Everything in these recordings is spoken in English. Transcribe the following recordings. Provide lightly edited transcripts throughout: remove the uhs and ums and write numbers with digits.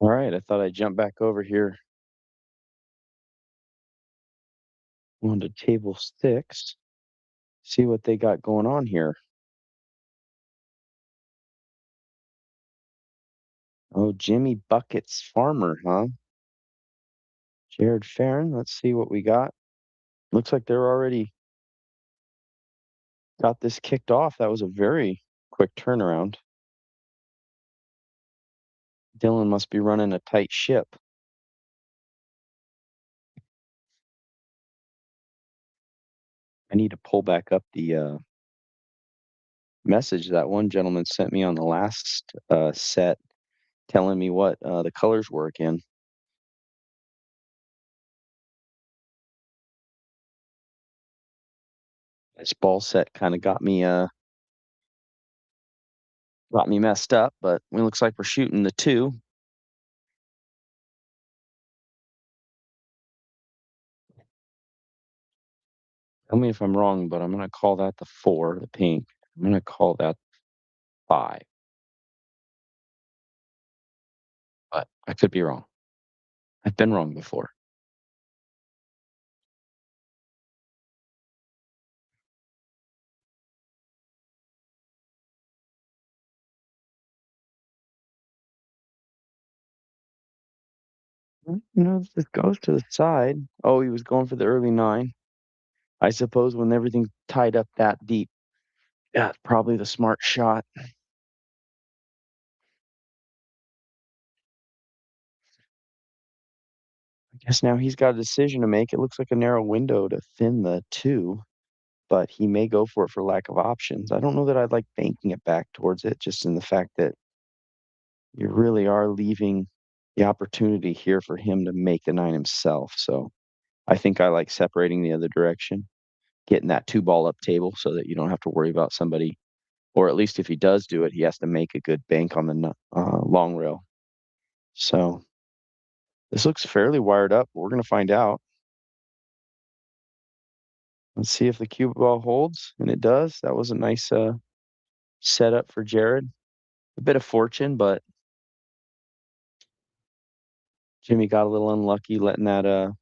All right, I thought I'd jump back over here onto table 6, see what they got going on here. Oh, Jimmy Bucket's Farmer, huh? Jared Farron, let's see what we got. Looks like they're already got this kicked off. That was a very quick turnaround. Dylan must be running a tight ship. I need to pull back up the message that one gentleman sent me on the last set telling me what the colors were again. This ball set kind of got me messed up, but it looks like we're shooting the 2. Tell me if I'm wrong, but I'm gonna call that the 4, the pink. I'm gonna call that 5, but I could be wrong. I've been wrong before. This goes to the side. Oh, he was going for the early 9. I suppose when everything's tied up that deep, yeah, it's probably the smart shot. I guess now he's got a decision to make. It looks like a narrow window to thin the 2, but he may go for it for lack of options. I don't know that I'd like banking it back towards it, just in the fact that you really are leaving the opportunity here for him to make the 9 himself. So I think I like separating the other direction, getting that 2 ball up table so that you don't have to worry about somebody, or at least if he does do it, he has to make a good bank on the long rail. So this looks fairly wired up. We're going to find out. Let's see if the cue ball holds, and it does. That was a nice setup for Jared. A bit of fortune, but Jimmy got a little unlucky letting that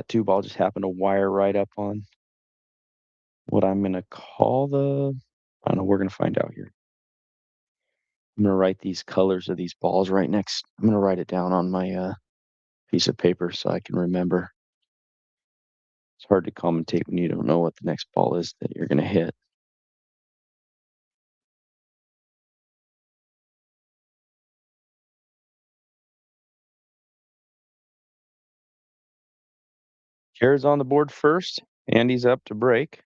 2 ball just happen to wire right up on what I'm gonna call I don't know, we're gonna find out here. I'm gonna write these colors of these balls right next. I'm gonna write it down on my piece of paper so I can remember. It's hard to commentate when you don't know what the next ball is that you're gonna hit. Jared's on the board first. Andy's up to break.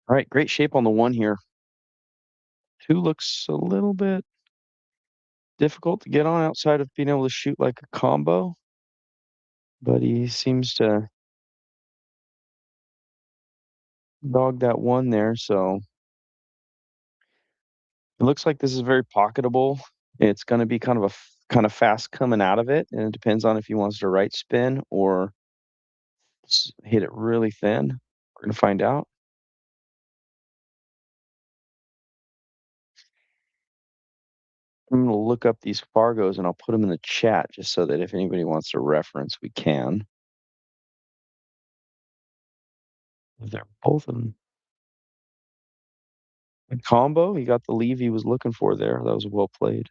All right, great shape on the 1 here. 2 looks a little bit difficult to get on outside of being able to shoot like a combo, but he seems to dog that 1 there, so it looks like this is very pocketable. It's gonna be kind of kind of fast coming out of it, and it depends on if he wants to right spin or hit it really thin. We're gonna find out. I'm gonna look up these Fargos and I'll put them in the chat just so that if anybody wants to reference, we can. They're both in a combo. He got the leave he was looking for there. That was well played.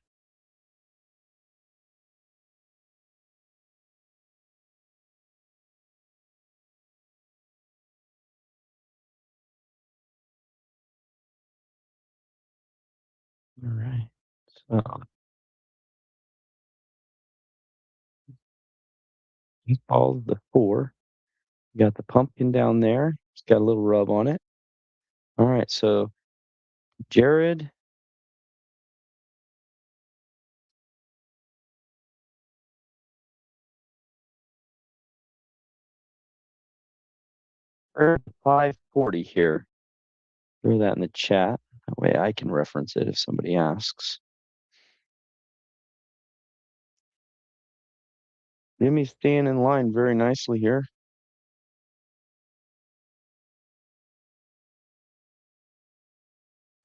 All right. So he followed the 4. You got the pumpkin down there. It's got a little rub on it. All right, so Jared, We're at 540 here. Throw that in the chat. That way I can reference it if somebody asks. Jimmy's staying in line very nicely here.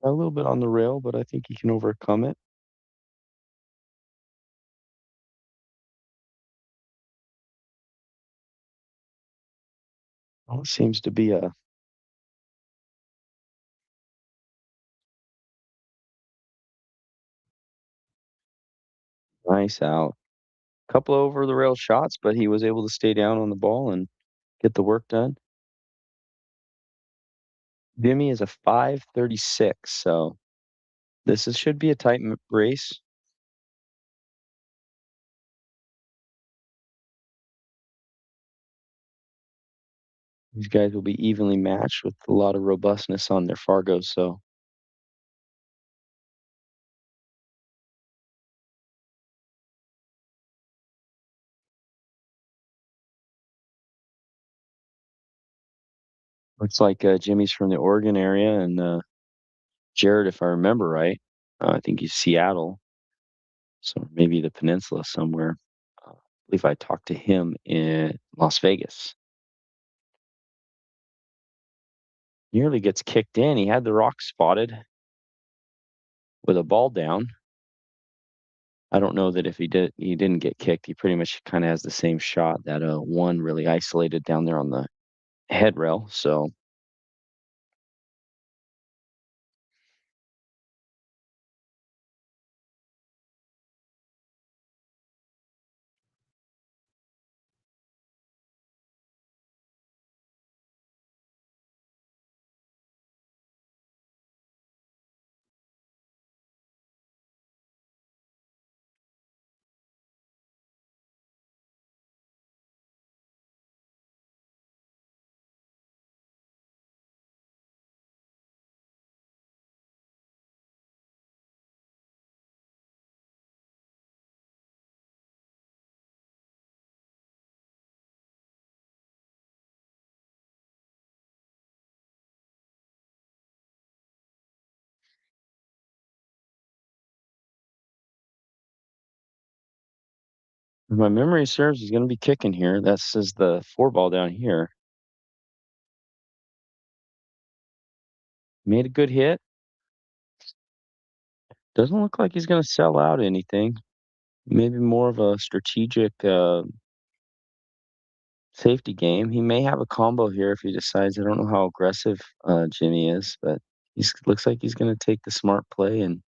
A little bit on the rail, but I think he can overcome it. Oh, it seems to be a nice out. Couple of over the rail shots, but he was able to stay down on the ball and get the work done. Jimmy is a 536, so should be a tight race. These guys will be evenly matched with a lot of robustness on their Fargos, so looks like Jimmy's from the Oregon area, and Jared, if I remember right, I think he's Seattle, so maybe the peninsula somewhere. I believe I talked to him in Las Vegas. Nearly gets kicked in. He had the rock spotted with a ball down. I don't know that if he didn't get kicked, he pretty much kind of has the same shot that one really isolated down there on the head rail. So if my memory serves, he's going to be kicking here. That says the four ball down here. Made a good hit. Doesn't look like he's going to sell out anything. Maybe more of a strategic safety game. He may have a combo here if he decides. I don't know how aggressive Jimmy is, but he looks like he's going to take the smart play, and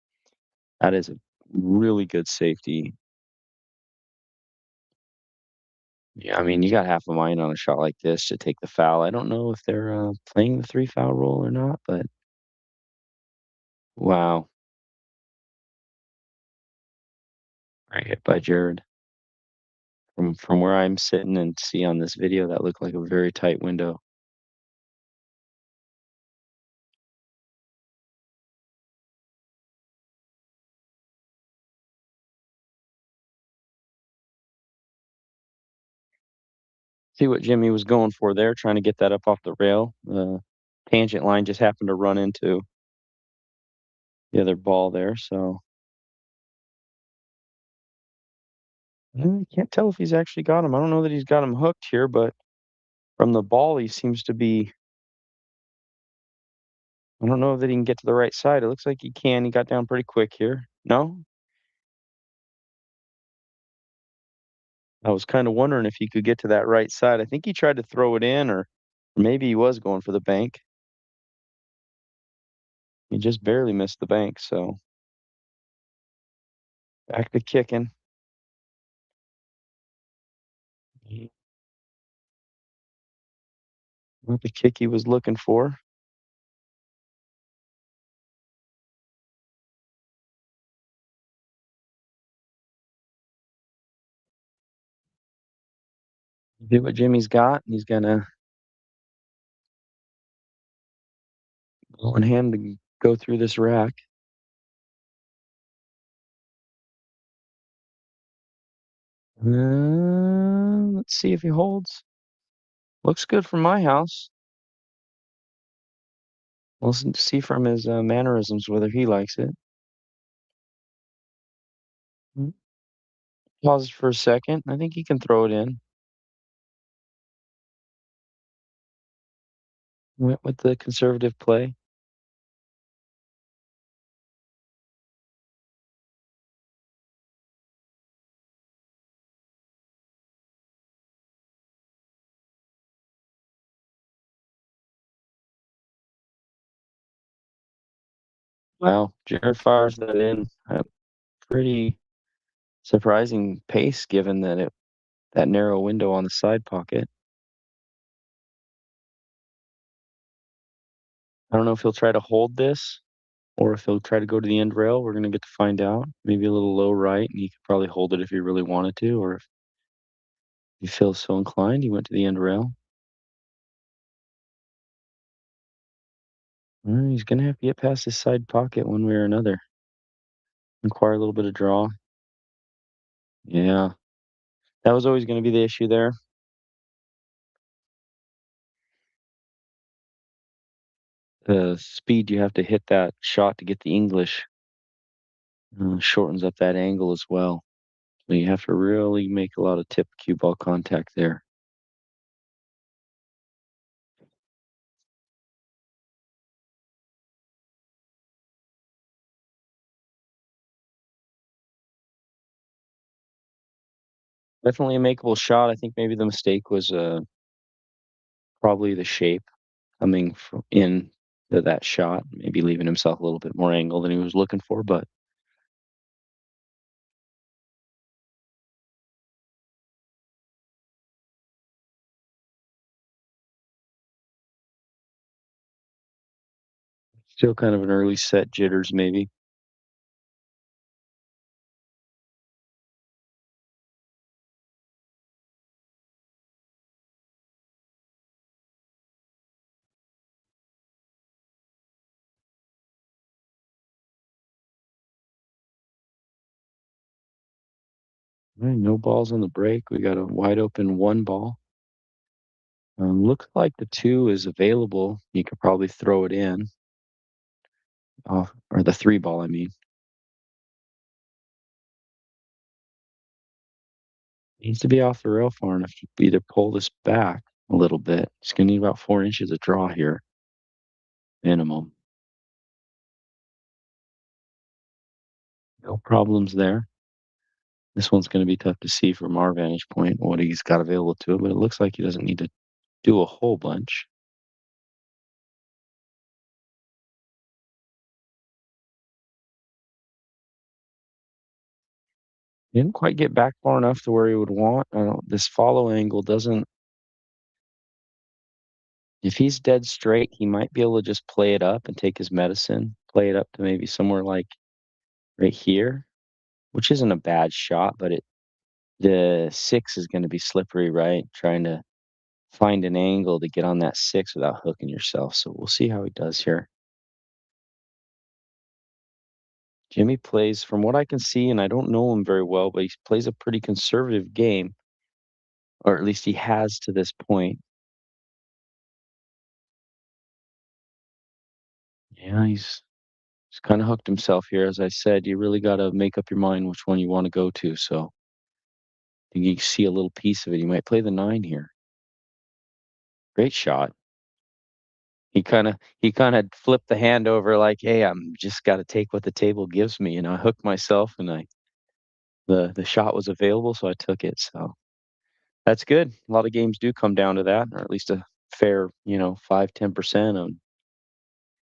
that is a really good safety. Yeah, I mean, you got half a mind on a shot like this to take the foul. I don't know if they're playing the three foul rule or not, but wow, great hit by Jared. From where I'm sitting and see on this video, that looked like a very tight window. See what Jimmy was going for there, trying to get that up off the rail. The tangent line just happened to run into the other ball there, so can't tell if he's actually got him. I don't know that he's got him hooked here, but from the ball, he seems to be. I don't know that he can get to the right side. It looks like he can. He got down pretty quick here. No? I was kind of wondering if he could get to that right side. I think he tried to throw it in, or maybe he was going for the bank. He just barely missed the bank, so back to kicking. Not the kick he was looking for. Do what Jimmy's got. He's gonna go in hand to go through this rack. Let's see if he holds. Looks good for my house. We'll see from his mannerisms whether he likes it. Mm. Pauses for a second. I think he can throw it in. Went with the conservative play. Wow, Jared fires that in at pretty surprising pace given that narrow window on the side pocket. I don't know if he'll try to hold this or if he'll try to go to the end rail. We're gonna get to find out. Maybe a little low right, and he could probably hold it if he really wanted to, or if he feels so inclined, he went to the end rail. He's gonna have to get past his side pocket one way or another. Require a little bit of draw. Yeah, that was always gonna be the issue there. The speed you have to hit that shot to get the English shortens up that angle as well. So you have to really make a lot of tip cue ball contact there. Definitely a makeable shot. I think maybe the mistake was probably the shape coming in to that shot, maybe leaving himself a little bit more angle than he was looking for. But still kind of an early set jitters, maybe. All right, no balls on the break. We got a wide open one ball. Looks like the two is available. You could probably throw it in, off, or the three ball, I mean. Needs to be off the rail far enough to either pull this back a little bit. It's going to need about 4 inches of draw here, minimum. No problems there. This one's going to be tough to see from our vantage point, what he's got available to him, but it looks like he doesn't need to do a whole bunch. He didn't quite get back far enough to where he would want. This follow angle doesn't. If he's dead straight, he might be able to just play it up and take his medicine, play it up to maybe somewhere like right here, which isn't a bad shot, but the six is going to be slippery, right? Trying to find an angle to get on that six without hooking yourself. So we'll see how he does here. Jimmy plays, from what I can see, and I don't know him very well, but he plays a pretty conservative game, or at least he has to this point. Yeah, he's kind of hooked himself here. As I said, you really got to make up your mind which one you want to go to. So I think you see a little piece of it. You might play the nine here. Great shot. He kind of flipped the hand over like, hey, I'm just got to take what the table gives me. I hooked myself, and the shot was available, so I took it. So that's good. A lot of games do come down to that, or at least a fair, 5-10% on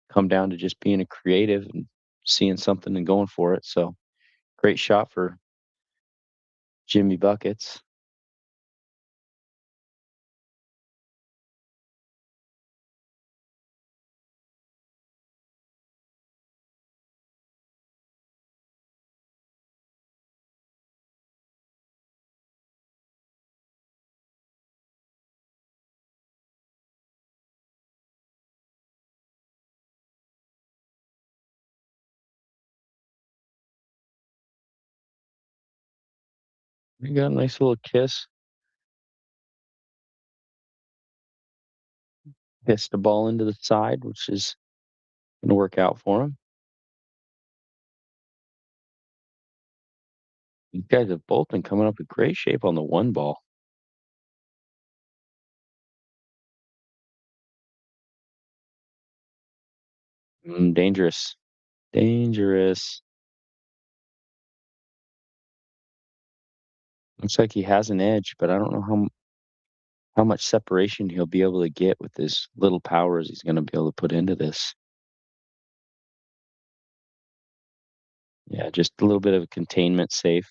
come down to just being a creative and seeing something and going for it. So great shot for Jimmy Buckets. We got a nice little kiss the ball into the side, which is Gonna work out for him. You guys have both been coming up in great shape on the one ball. Dangerous. Dangerous. Looks like he has an edge, but I don't know how much separation he'll be able to get with as little power as he's gonna be able to put into this. Yeah, just a little bit of a containment safe.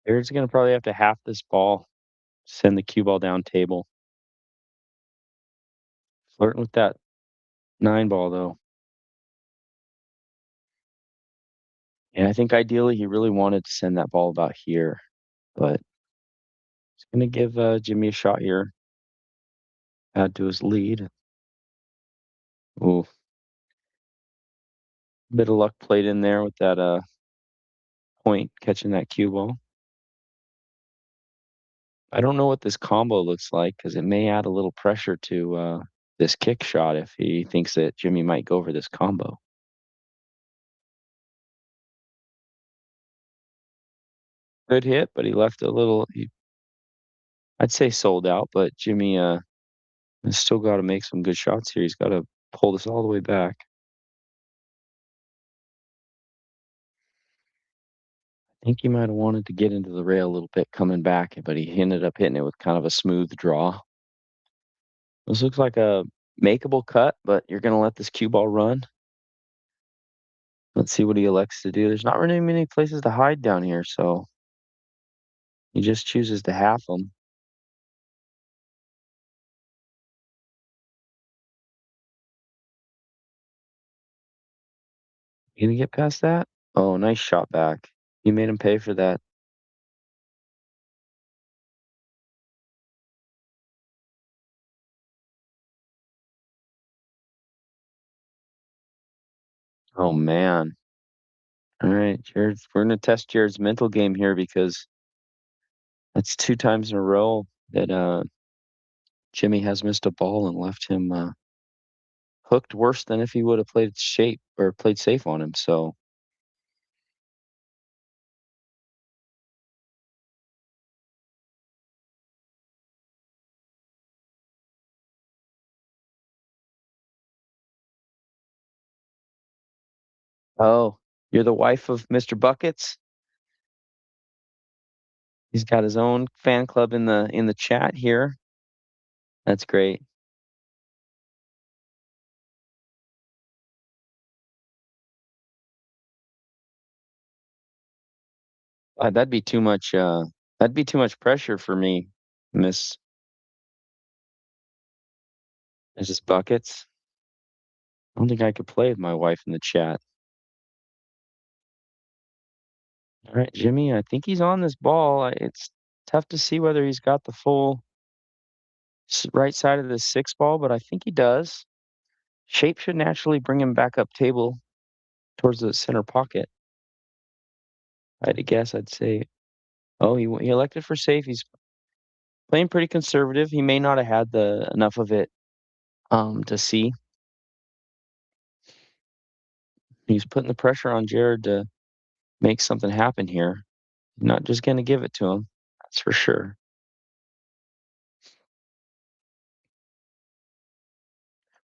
Jared's gonna probably have to half this ball, send the cue ball down table. Flirting with that 9 ball, though. And I think ideally, he really wanted to send that ball about here, but he's gonna give, Jimmy a shot here, add to his lead. Ooh, bit of luck played in there with that, point catching that cue ball. I don't know what this combo looks like because it may add a little pressure to, this kick shot if he thinks that Jimmy might go for this combo. Good hit, but he left a little I'd say sold out, but Jimmy, has still gotta make some good shots here. He's gotta pull this all the way back. I think he might have wanted to get into the rail a little bit coming back, but he ended up hitting it with kind of a smooth draw. This looks like a makeable cut, but you're gonna let this cue ball run. Let's see what he elects to do. There's not really many places to hide down here, so he just chooses to half them. You gonna get past that? Oh, nice shot back. You made him pay for that. Oh man. All right, Jared's we're gonna test Jared's mental game here because that's 2 times in a row that Jimmy has missed a ball and left him hooked worse than if he would have played shape or played safe on him. So oh, you're the wife of Mr. Buckets? He's got his own fan club in the chat here. That's great. That'd be too much pressure for me, Miss Mrs. Buckets. I don't think I could play with my wife in the chat. All right, Jimmy, I think he's on this ball. It's tough to see whether he's got the full right side of the 6 ball, but I think he does. Shape should naturally bring him back up table towards the center pocket. I had to guess, I'd say, oh, he elected for safe. He's playing pretty conservative. He may not have had the enough of it to see. He's putting the pressure on Jared to make something happen here. Not just going to give it to him. That's for sure.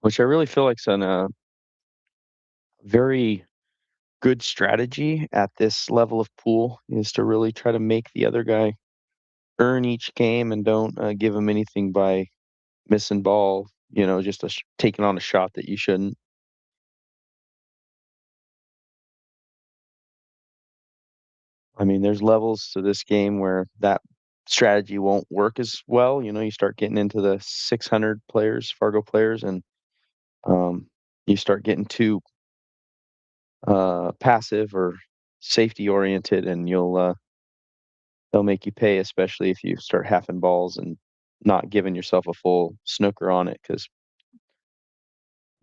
Which I really feel like's an very good strategy at this level of pool is to really try to make the other guy earn each game and don't give him anything by missing ball. You know, just taking on a shot that you shouldn't. I mean, there's levels to this game where that strategy won't work as well. You know, you start getting into the 600 players, Fargo players, and um, you start getting too passive or safety oriented, and they'll make you pay, especially if you start halving balls and not giving yourself a full snooker on it because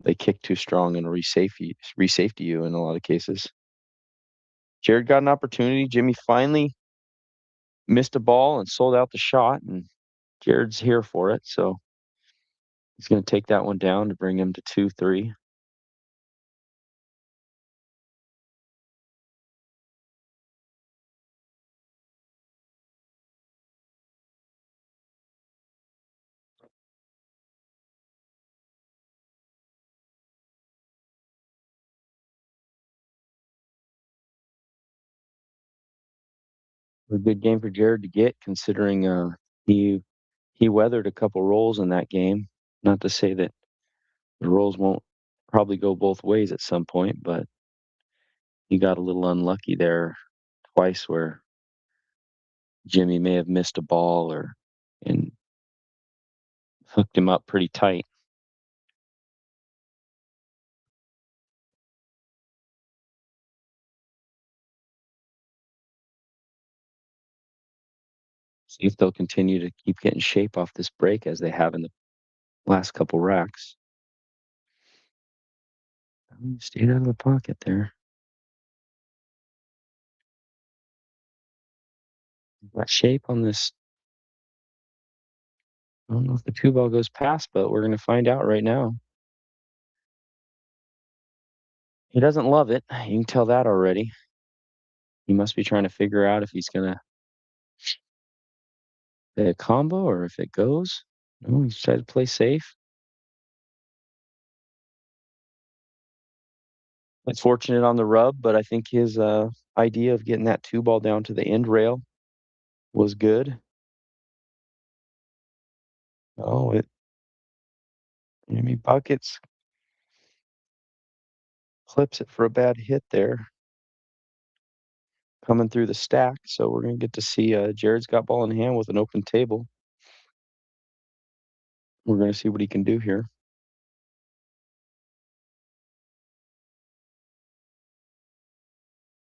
they kick too strong and re-safety you in a lot of cases. Jared got an opportunity. Jimmy finally missed a ball and sold out the shot, and Jared's here for it, so he's gonna take that one down to bring him to 2-3. A good game for Jared to get considering, he he weathered a couple rolls in that game. Not to say that the rolls won't probably go both ways at some point, but he got a little unlucky there twice where Jimmy may have missed a ball or and hooked him up pretty tight. See if they'll continue to keep getting shape off this break as they have in the last couple racks. Stayed out of the pocket there. Got shape on this. I don't know if the two ball goes past, but we're gonna find out right now. He doesn't love it. You can tell that already. He must be trying to figure out if he's gonna play a combo or if it goes. No, he's trying to play safe. It's fortunate on the rub, but I think his idea of getting that two ball down to the end rail was good. Oh, Jimmy Buckets clips it for a bad hit there, coming through the stack. So we're gonna get to see Jared's got ball in hand with an open table. We're gonna see what he can do here.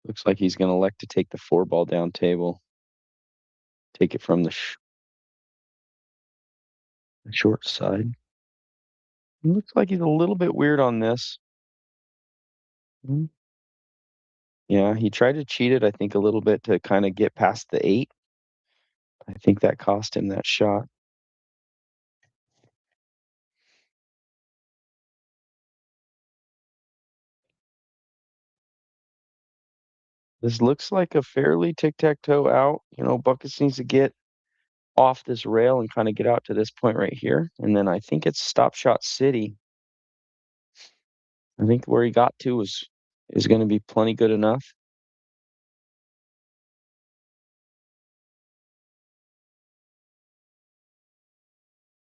Looks like he's gonna elect to take the four ball down table, take it from the short side. Looks like he's a little bit weird on this. Mm. Yeah, he tried to cheat it, I think, a little bit to kind of get past the eight. I think that cost him that shot. This looks like a fairly tic-tac-toe out. You know, Buckets needs to get off this rail and kind of get out to this point right here. And then I think it's stop shot city. I think where he got to is going to be plenty good enough.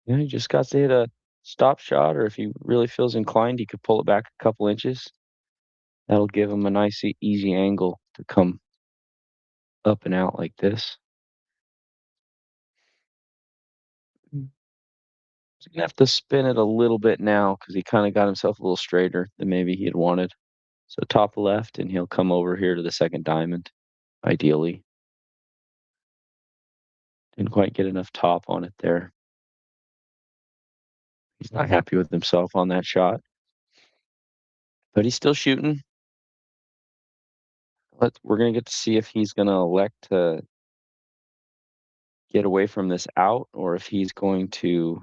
Yeah, he just got to hit a stop shot, or if he really feels inclined, he could pull it back a couple inches. That'll give him a nice, easy angle to come up and out like this. Mm. He's gonna have to spin it a little bit now because he kind of got himself a little straighter than maybe he had wanted. So top left, and he'll come over here to the second diamond, ideally. Didn't quite get enough top on it there. He's not happy with himself on that shot, but he's still shooting. We're gonna get to see if he's gonna elect to get away from this out or if he's going to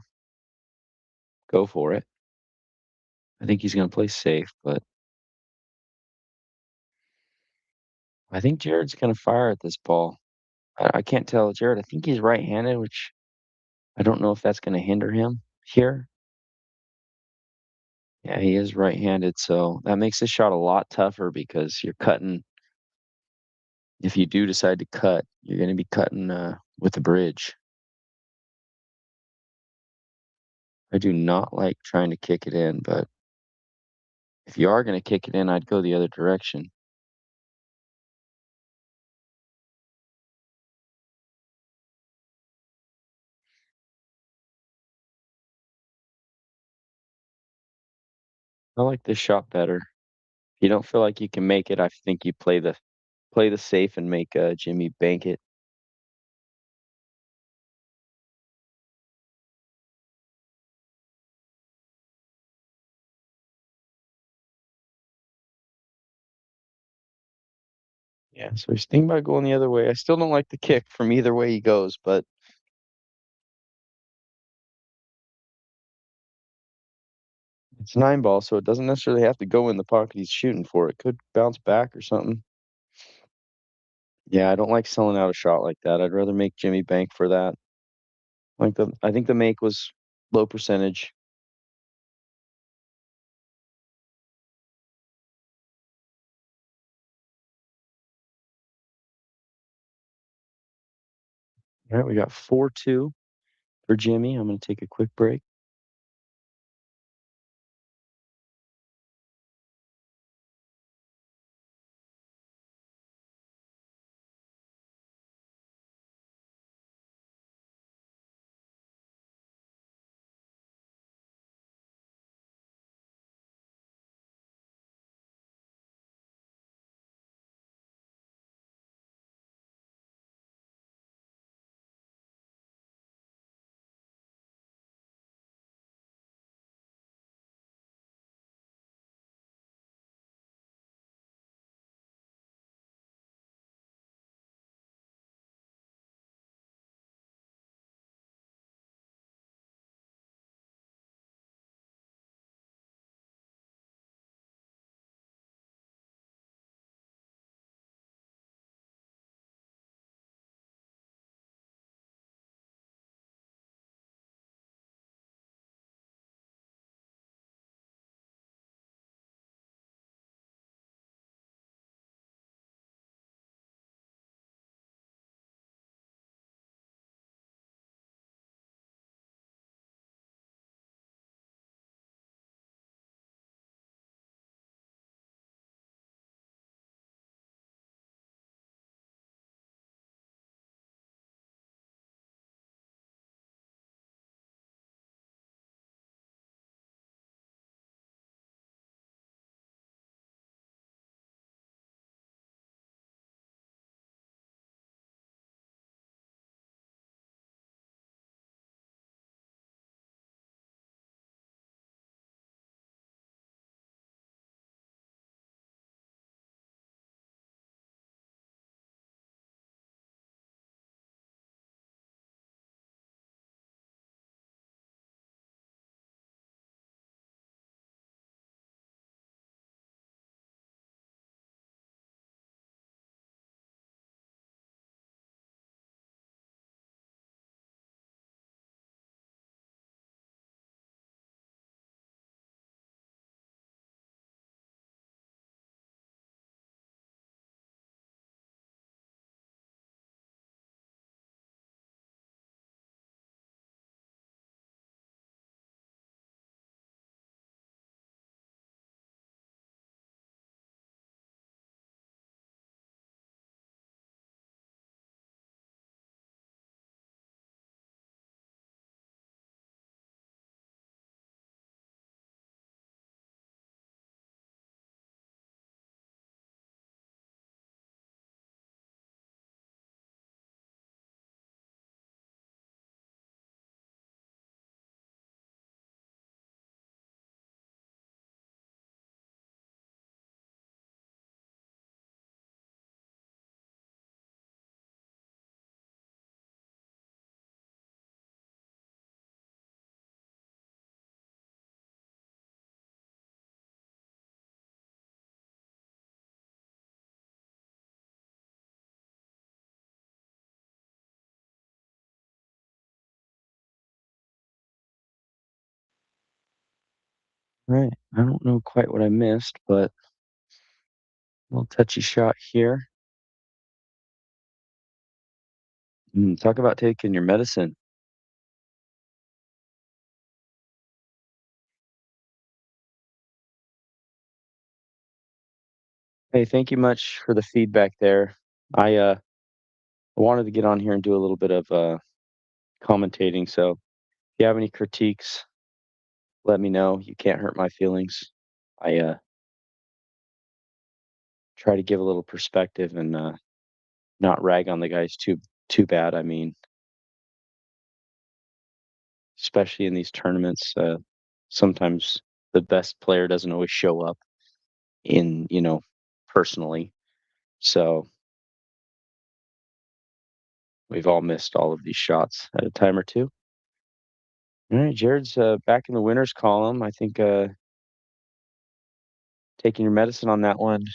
go for it. I think he's gonna play safe, but I think Jared's gonna fire at this ball. I can't tell Jared. I think he's right-handed, which I don't know if that's gonna hinder him here. Yeah, he is right-handed, so that makes this shot a lot tougher because you're cutting. If you do decide to cut, you're gonna be cutting with the bridge. I do not like trying to kick it in, but if you are gonna kick it in, I'd go the other direction. I like this shot better. If you don't feel like you can make it, I think you play the safe and make Jimmy bank it. Yeah, so he's thinking about going the other way. I still don't like the kick from either way he goes, but it's 9 ball, so it doesn't necessarily have to go in the pocket he's shooting for. It could bounce back or something. Yeah, I don't like selling out a shot like that. I'd rather make Jimmy bank for that. I think the make was low percentage. All right, we got 4-2 for Jimmy. I'm gonna take a quick break. Right. I don't know quite what I missed, but a little touchy shot here. Talk about taking your medicine. Hey, thank you much for the feedback there. I wanted to get on here and do a little bit of commentating. So if you have any critiques, let me know. You can't hurt my feelings. I try to give a little perspective and not rag on the guys too bad. I mean, especially in these tournaments, sometimes the best player doesn't always show up in, personally. So We've all missed all of these shots at a time or two. All right, Jared's back in the winners column. I think taking your medicine on that one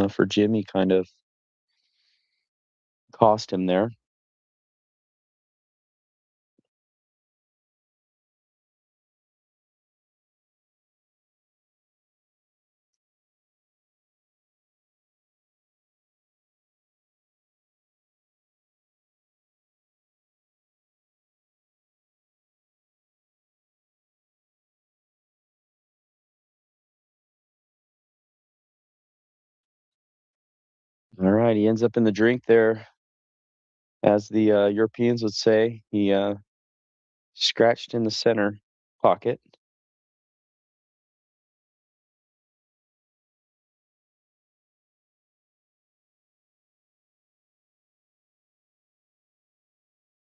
for Jimmy kind of cost him there. All right, he ends up in the drink there, as the Europeans would say. He scratched in the center pocket.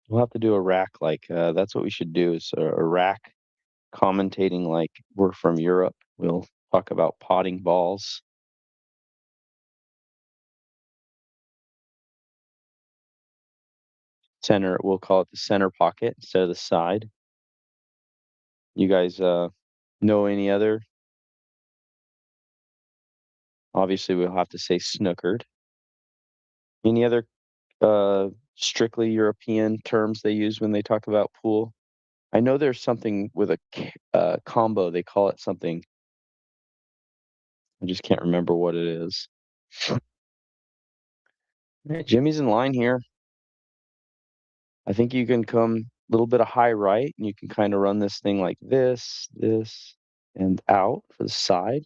We'll have to do a rack like that's what we should do is a rack commentating like we're from Europe. We'll talk about potting balls. Center, we'll call it the center pocket instead of the side. You guys know any other? Obviously, we'll have to say snookered. Any other strictly European terms they use when they talk about pool? I know there's something with a combo. They call it something. I just can't remember what it is. Right, Jimmy's in line here. I think you can come a little bit of high right, and you can kind of run this thing like this, and out for the side.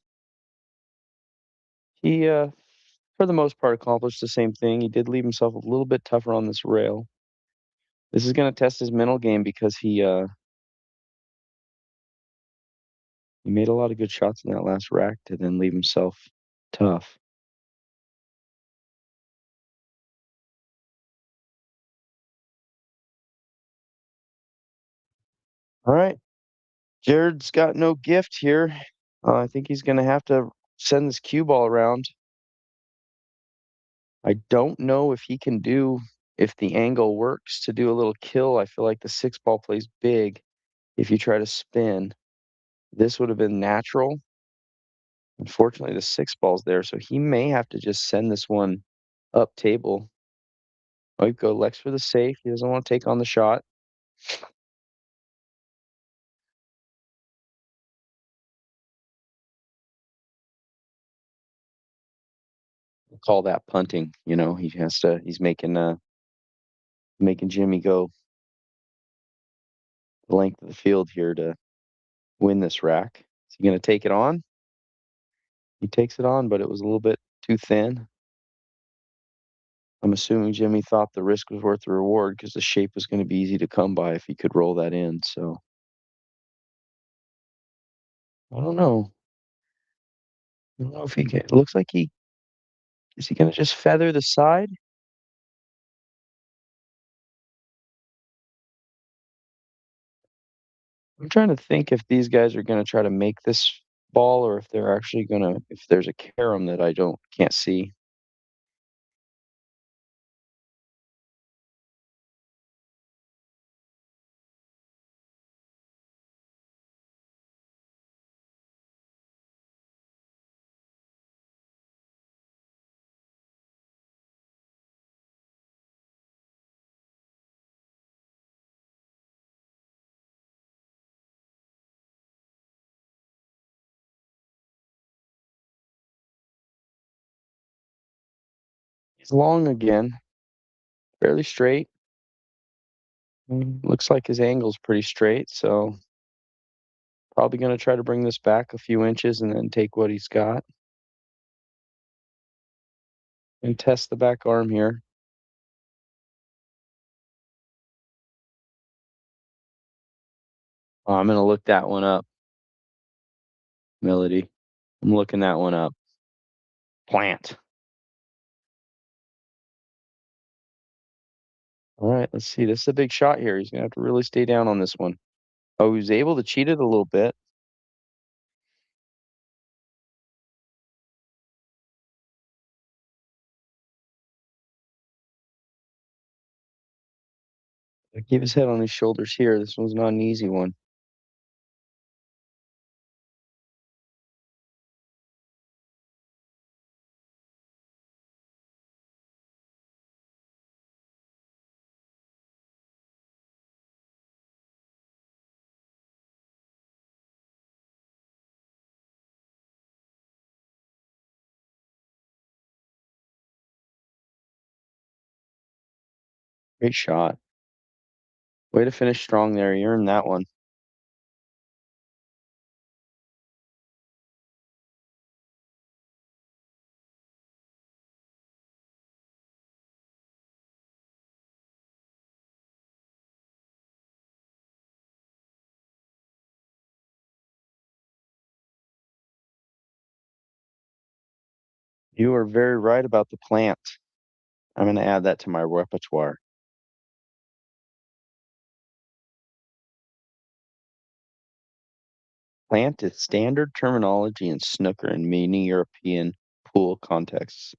He, for the most part, accomplished the same thing. He did leave himself a little bit tougher on this rail. This is going to test his mental game because he made a lot of good shots in that last rack to then leave himself tough. All right, Jared's got no gift here. I think he's going to have to send this cue ball around. I don't know if he can do if the angle works to do a little kill. I feel like the six ball plays big if you try to spin. This would have been natural. Unfortunately, the six ball's there, so he may have to just send this one up table. Oh, he go Lex for the safe. He doesn't want to take on the shot. We'll call that punting. You know, he's making Jimmy go the length of the field here to win this rack. Is he gonna take it on? He takes it on, but it was a little bit too thin. I'm assuming Jimmy thought the risk was worth the reward because the shape was going to be easy to come by if he could roll that in. So I don't know. I don't know if he can. It looks like he is he going to just feather the side? I'm trying to think if these guys are going to try to make this ball or if they're actually going to if there's a carom that I don't can't see. He's long again, fairly straight. Looks like his angle's pretty straight, so probably going to try to bring this back a few inches and then take what he's got and test the back arm here. Oh, I'm going to look that one up, Melody. I'm looking that one up. Plant. All right, let's see. This is a big shot here. He's gonna have to really stay down on this one. Oh, he was able to cheat it a little bit. Keep his head on his shoulders here. This one's not an easy one. Great shot. Way to finish strong there. You earned that one. You are very right about the plant. I'm going to add that to my repertoire. Plant is standard terminology in snooker in many European pool contexts.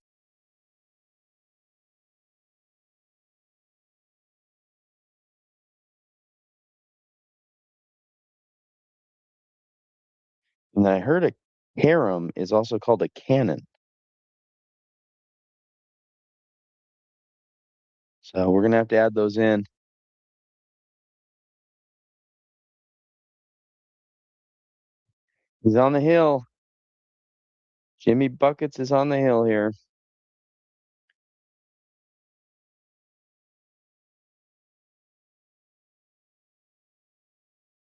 And I heard a carom is also called a cannon. So we're going to have to add those in. He's on the hill. Jimmy Buckets is on the hill here.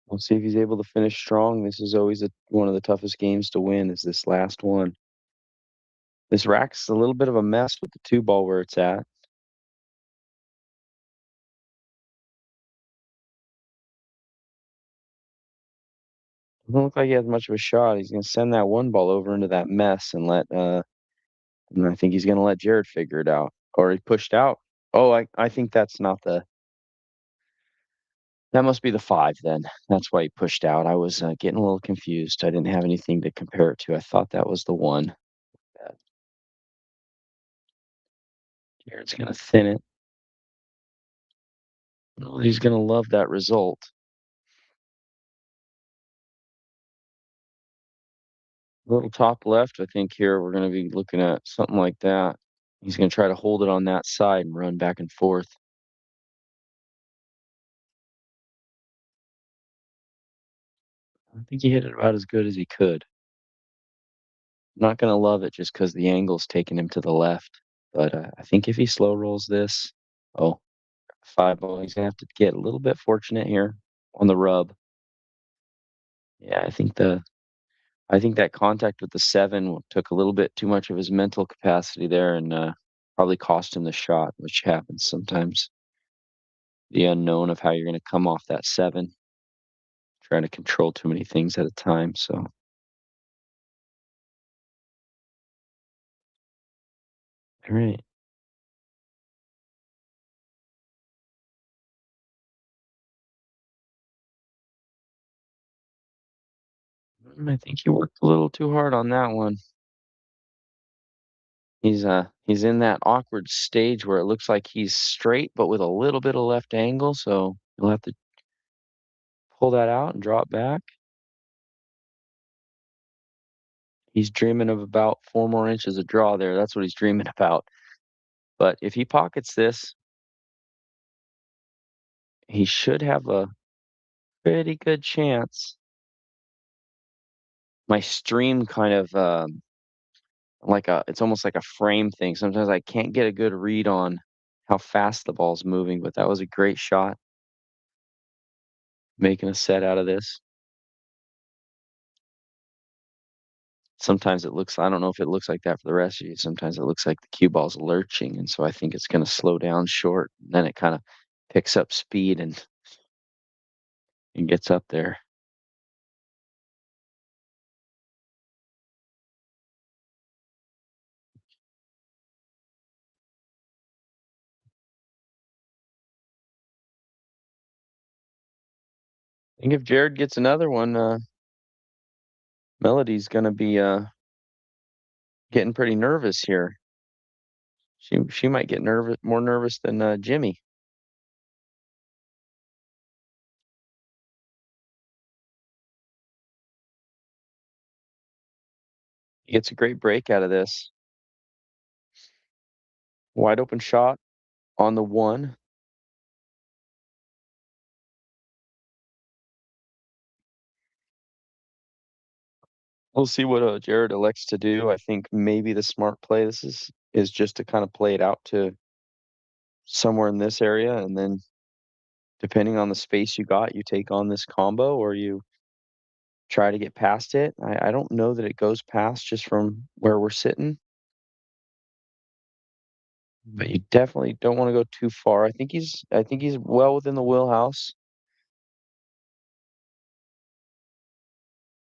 We'll see if he's able to finish strong. This is always one of the toughest games to win is this last one. This rack's a little bit of a mess with the two ball where it's at. Doesn't look like he has much of a shot. He's gonna send that one ball over into that mess and I think he's gonna let Jared figure it out. Or he pushed out. Oh, I think that's not that must be the 5 then. That's why he pushed out. I was getting a little confused. I didn't have anything to compare it to. I thought that was the 1. Uh, Jared's gonna thin it. Oh, he's gonna love that result. Little top left, I think here we're gonna be looking at something like that. He's gonna try to hold it on that side and run back and forth. I think he hit it about as good as he could. Not gonna love it just because the angle's taking him to the left, but, I think if he slow rolls this oh, 5 ball, he's gonna have to get a little bit fortunate here on the rub. Yeah, I think that contact with the 7 took a little bit too much of his mental capacity there and, probably cost him the shot, which happens sometimes. The unknown of how you're gonna come off that 7, trying to control too many things at a time, so alright. I think he worked a little too hard on that one. He's in that awkward stage where it looks like he's straight, but with a little bit of left angle, so he'll have to pull that out and drop back. He's dreaming of about 4 more inches of draw there, that's what he's dreaming about. But if he pockets this, he should have a pretty good chance. My stream kind of, it's almost like a frame thing. Sometimes I can't get a good read on how fast the ball's moving, but that was a great shot, making a set out of this. Sometimes it looks I don't know if it looks like that for the rest of you. Sometimes it looks like the cue ball's lurching, and so I think it's gonna slow down short, then it kinda picks up speed and gets up there. I think if Jared gets another one, Melody's gonna be, getting pretty nervous here. She might get more nervous than, Jimmy. He gets a great break out of this. Wide open shot on the one. We'll see what Jared elects to do. I think maybe the smart play this is just to kind of play it out to somewhere in this area, and then depending on the space you got, you take on this combo or you try to get past it. I don't know that it goes past just from where we're sitting, but you definitely don't want to go too far. I think he's well within the wheelhouse.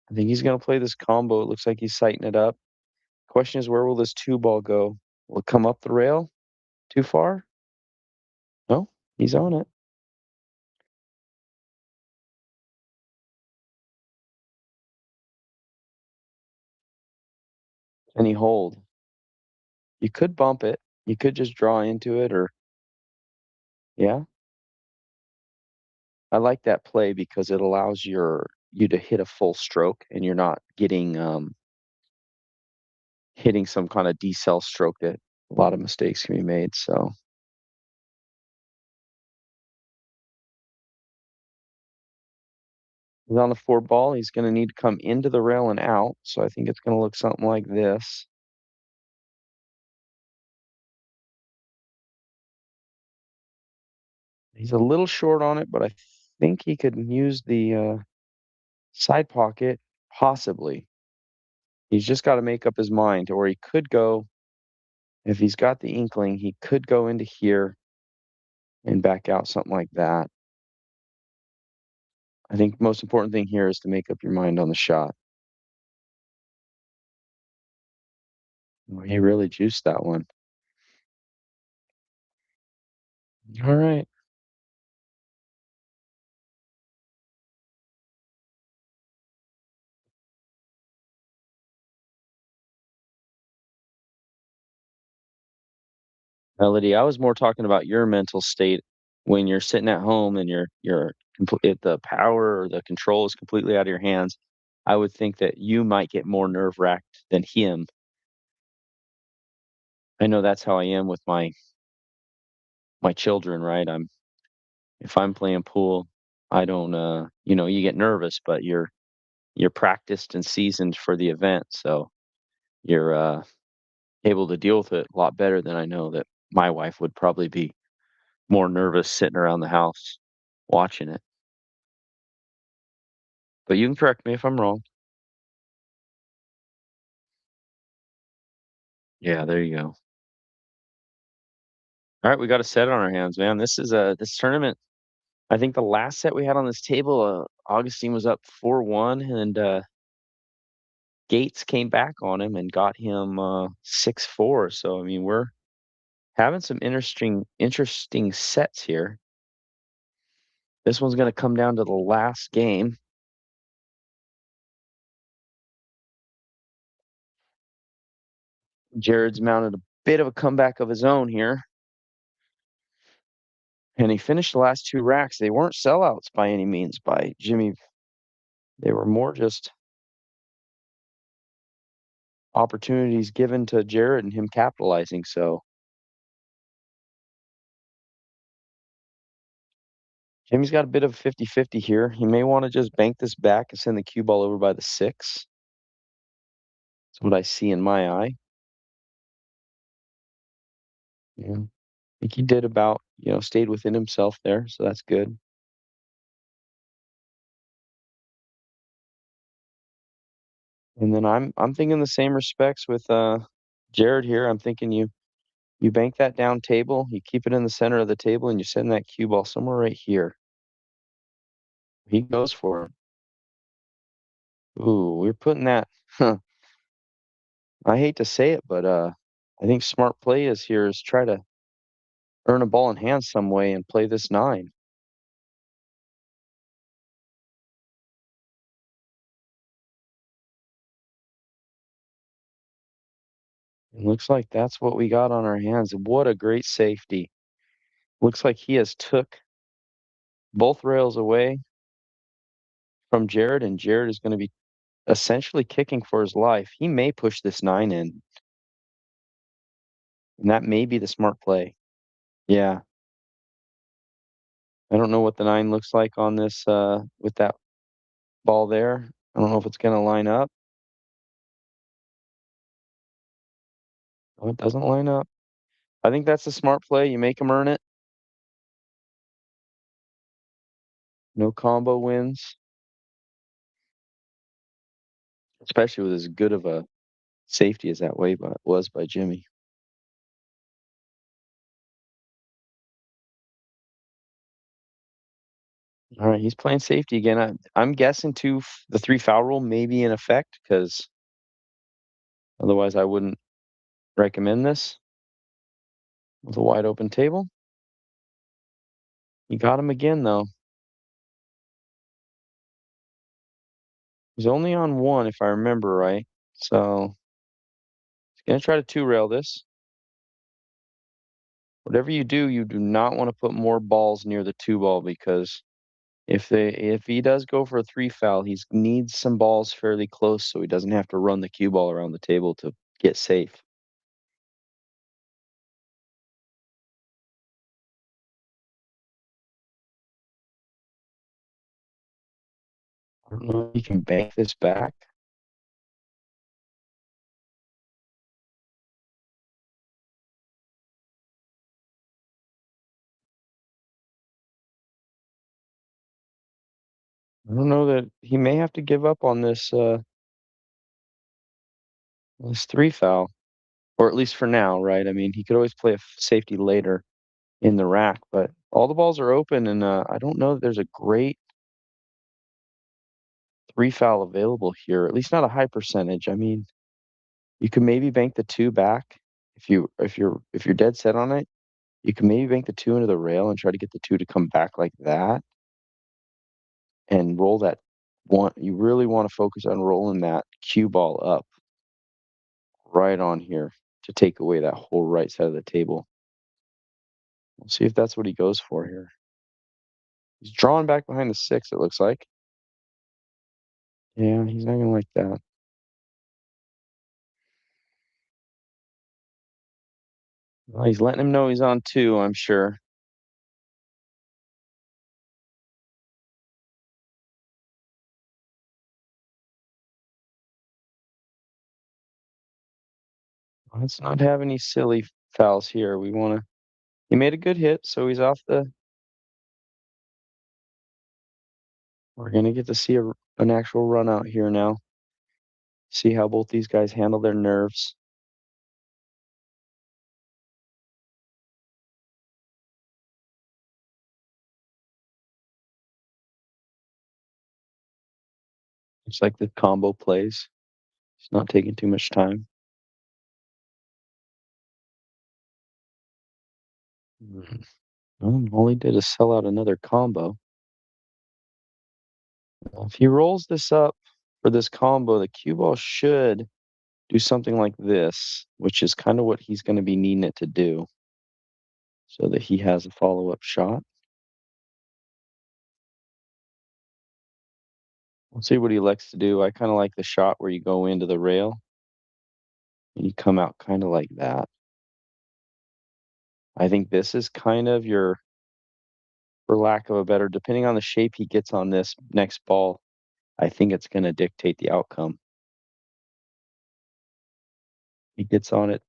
I think he's going to play this combo. It looks like he's sighting it up. Question is, where will this two ball go? Will it come up the rail too far? No, he's on it. Can he hold? You could bump it. You could just draw into it, or yeah. I like that play because it allows you to hit a full stroke, and you're not getting hitting some kind of decel stroke that a lot of mistakes can be made. So he's on the four ball. He's going to need to come into the rail and out. So I think it's going to look something like this. He's a little short on it, but I think he could use the side pocket possibly. He's just got to make up his mind, or he could go, if he's got the inkling, he could go into here and back out something like that. I think the most important thing here is to make up your mind on the shot. Well, he really juiced that one. All right. Melody, I was more talking about your mental state when you're sitting at home and the power or the control is completely out of your hands. I would think that you might get more nerve wracked than him. I know that's how I am with my children, right? If I'm playing pool, I don't you get nervous, but you're practiced and seasoned for the event, so you're able to deal with it a lot better than I know that my wife would probably be more nervous sitting around the house watching it. But you can correct me if I'm wrong. Yeah, there you go. All right, we got a set on our hands, man. This tournament. I think the last set we had on this table, Augustine was up 4-1, and Gates came back on him and got him 6-4. So I mean, we're having some interesting sets here. This one's going to come down to the last game. Jared's mounted a bit of a comeback of his own here, and he finished the last two racks. They weren't sellouts by any means by Jimmy. They were more just opportunities given to Jared and him capitalizing. So Jimmy's got a bit of a 50-50 here. He may want to just bank this back and send the cue ball over by the six. That's what I see in my eye. Yeah. I think he did about, stayed within himself there, so that's good. And then I'm thinking the same respects with Jared here. I'm thinking you bank that down table, you keep it in the center of the table, and you send that cue ball somewhere right here. He goes for it. Ooh, we're putting that. I hate to say it, but I think smart play is try to earn a ball in hand some way and play this nine. It looks like that's what we got on our hands. What a great safety. Looks like he has took both rails away from Jared, and Jared is going to be essentially kicking for his life. He may push this 9 in, and that may be the smart play. Yeah. I don't know what the 9 looks like on this, with that ball there. I don't know if it's gonna line up. Oh, it doesn't line up. I think that's a smart play. You make him earn it. No combo wins, especially with as good of a safety as that way but was by Jimmy. All right, he's playing safety again. I'm guessing the 3 foul rule may be in effect because otherwise I wouldn't recommend this with a wide open table. You got him again though. He's only on 1 if I remember right. So he's gonna try to 2 rail this. Whatever you do not want to put more balls near the 2 ball because if he does go for a 3 foul, he needs some balls fairly close so he doesn't have to run the cue ball around the table to get safe. I don't know if he can bank this back. I don't know that he may have to give up on this 3 foul, or at least for now, right? I mean, he could always play a safety later in the rack, but all the balls are open, and I don't know that there's a great 3 foul available here, at least not a high percentage. I mean, you could maybe bank the 2 back if you're dead set on it. You can maybe bank the 2 into the rail and try to get the 2 to come back like that and roll that 1. You really wanna focus on rolling that cue ball up right on here to take away that whole right side of the table. We'll see if that's what he goes for here. He's drawing back behind the 6, it looks like. Yeah, he's not gonna like that. Well, he's letting him know he's on 2, I'm sure. Let's not have any silly fouls here. He made a good hit, so he's off the we're gonna get to see an actual run out here now. See how both these guys handle their nerves. It's like the combo plays. It's not taking too much time. Mhm. Well, all he did is sell out another combo. If he rolls this up for this combo, the cue ball should do something like this, which is kind of what he's going to be needing it to do so that he has a follow-up shot. We'll see what he elects to do. I kind of like the shot where you go into the rail and you come out kind of like that. I think this is kind of your, for lack of a better, depending on the shape he gets on this next ball, I think it's going to dictate the outcome. He gets on it.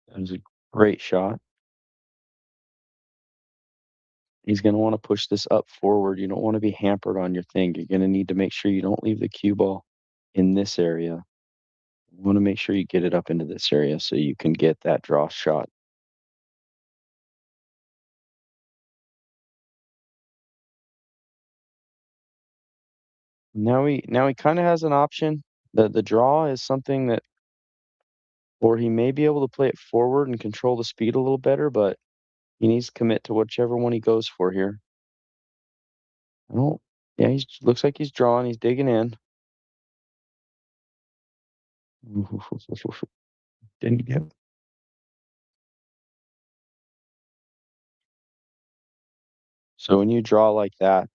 It was a great shot. He's gonna wanna push this up forward. You don't wanna be hampered on your thing. You're gonna need to make sure you don't leave the cue ball in this area. You wanna make sure you get it up into this area so you can get that draw shot. Now he kinda has an option. The draw is something that or he may be able to play it forward and control the speed a little better, but he needs to commit to whichever one he goes for here. I don't yeah, he's looks like he's drawing, he's digging in. Didn't get So when you draw like that,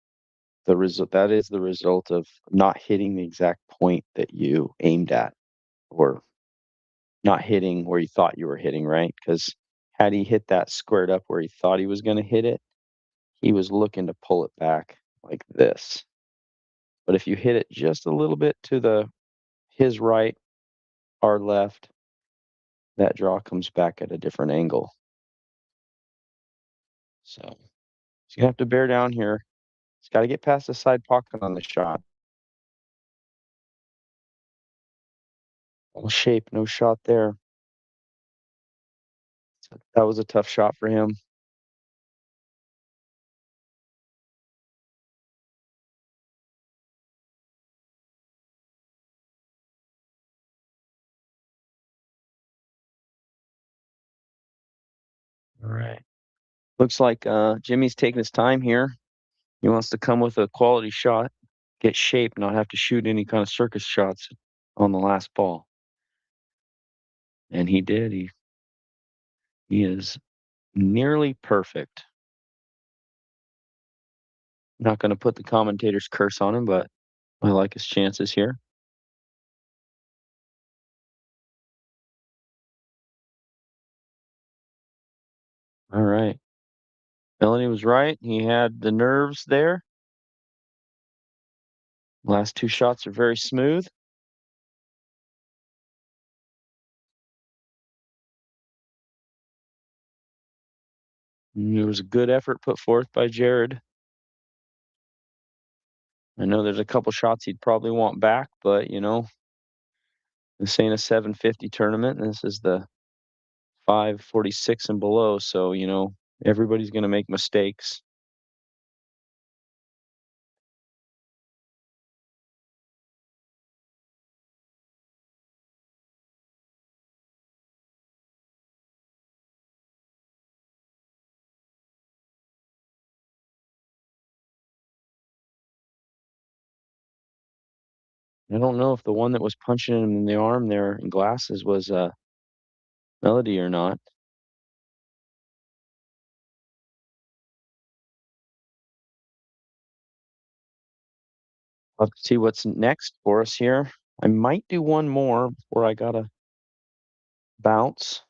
the result that is the result of not hitting the exact point that you aimed at, or not hitting where you thought you were hitting, right? Because had he hit that squared up where he thought he was gonna hit it, he was looking to pull it back like this. But if you hit it just a little bit to the his right, our left, that draw comes back at a different angle. So he's gonna have to bear down here. He's gotta get past the side pocket on the shot. All shape, no shot there. So that was a tough shot for him. All right. Looks like Jimmy's taking his time here. He wants to come with a quality shot, get shape, not have to shoot any kind of circus shots on the last ball. And he did. He is nearly perfect. Not going to put the commentator's curse on him, but I like his chances here. All right. Melanie was right. He had the nerves there. Last two shots are very smooth. And it was a good effort put forth by Jared. I know there's a couple shots he'd probably want back, but this ain't a 750 tournament. This is the 546 and below. So, everybody's going to make mistakes. I don't know if the one that was punching him in the arm there in glasses was Melody or not. Let's see what's next for us here. I might do one more before I gotta bounce.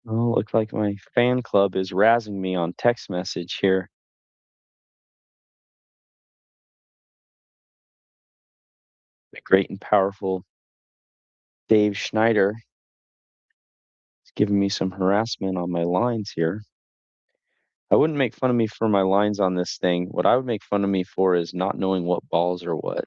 Oh, looks like my fan club is razzing me on text message here. The great and powerful Dave Schneider is giving me some harassment on my lines here. I wouldn't make fun of me for my lines on this thing. What I would make fun of me for is not knowing what balls are what.